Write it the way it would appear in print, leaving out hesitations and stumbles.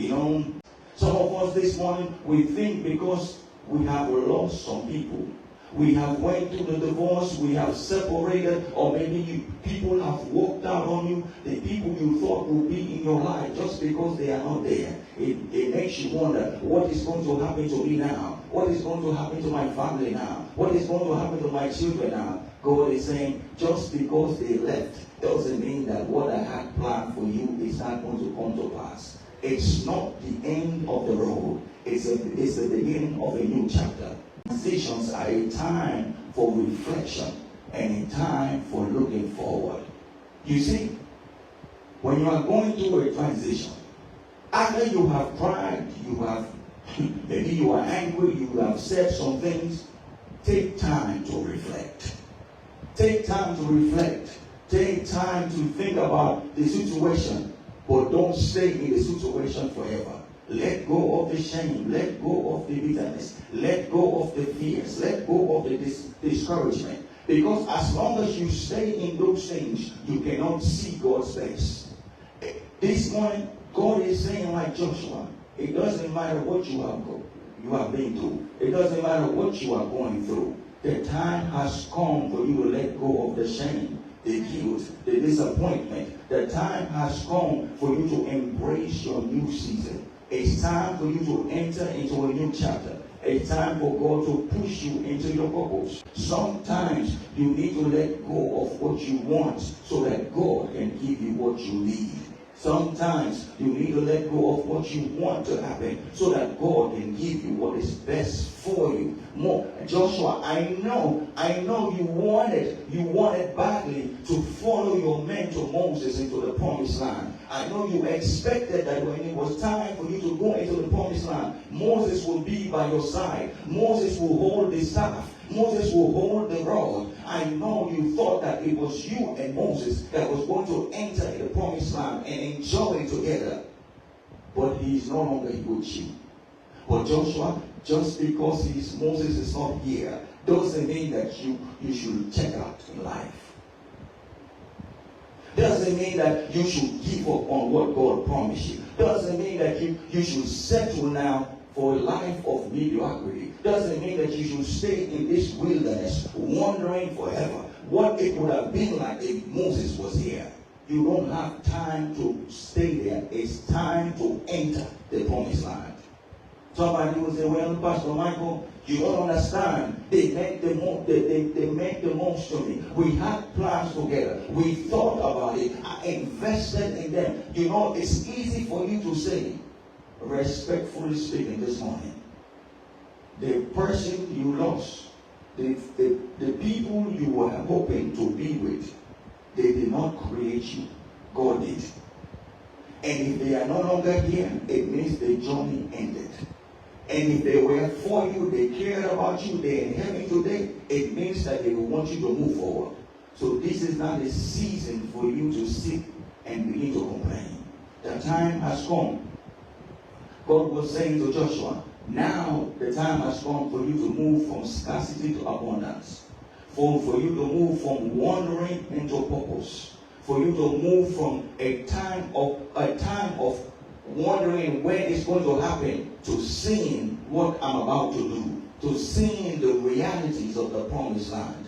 You know, some of us this morning, we think because we have lost some people, we have went through the divorce, we have separated, or maybe people have walked out on you, the people you thought would be in your life, just because they are not there. It makes you wonder, what is going to happen to me now? What is going to happen to my family now? What is going to happen to my children now? God is saying, just because they left doesn't mean that what I had planned for you is not going to come to pass. It's not the end of the road. It's the beginning of a new chapter. Transitions are a time for reflection and a time for looking forward. You see, when you are going through a transition, after you have cried, maybe you are angry, you have said some things, take time to reflect. Take time to reflect. Take time to think about the situation, but don't stay in the situation forever. Let go of the shame. Let go of the bitterness. Let go of the fears. Let go of the discouragement. Because as long as you stay in those things, you cannot see God's face. This morning, God is saying like Joshua, it doesn't matter what you have been through. It doesn't matter what you are going through. The time has come for you to let go of the shame, the guilt, the disappointment. The time has come for you to embrace your new season. It's time for you to enter into a new chapter. It's time for God to push you into your purpose. Sometimes you need to let go of what you want so that God can give you what you need. Sometimes you need to let go of what you want to happen so that God can give you what is best for you. More, Joshua, I know you wanted badly to follow your mentor Moses into the promised land. I know you expected that when it was time for you to go into the promised land, Moses will be by your side. Moses will hold the staff. Moses will hold the rod. I know you thought that it was you and Moses that was going to enter the promised land and enjoy it together. But he is no longer with you. But Joshua, just because Moses is not here, doesn't mean that you should check out in life. Doesn't mean that you should give up on what God promised you. Doesn't mean that you should settle now for a life of mediocrity. Doesn't mean that you should stay in this wilderness wandering forever. What it would have been like if Moses was here. You don't have time to stay there. It's time to enter the promised land. Somebody will say, well, Pastor Michael, you don't understand. They made the most to me. We had plans together. We thought about it. I invested in them. You know, it's easy for you to say, respectfully speaking this morning, the person you lost, the people you were hoping to be with, they did not create you. God did. And if they are no longer here, it means the journey ended. And if they were for you, they cared about you, they're in heaven today, it means that they will want you to move forward. So this is not a season for you to sit and begin to complain. The time has come. God was saying to Joshua, now the time has come for you to move from scarcity to abundance. For you to move from wandering into purpose. For you to move from a time of wondering when it's going to happen to seeing what I'm about to do, to seeing the realities of the promised land.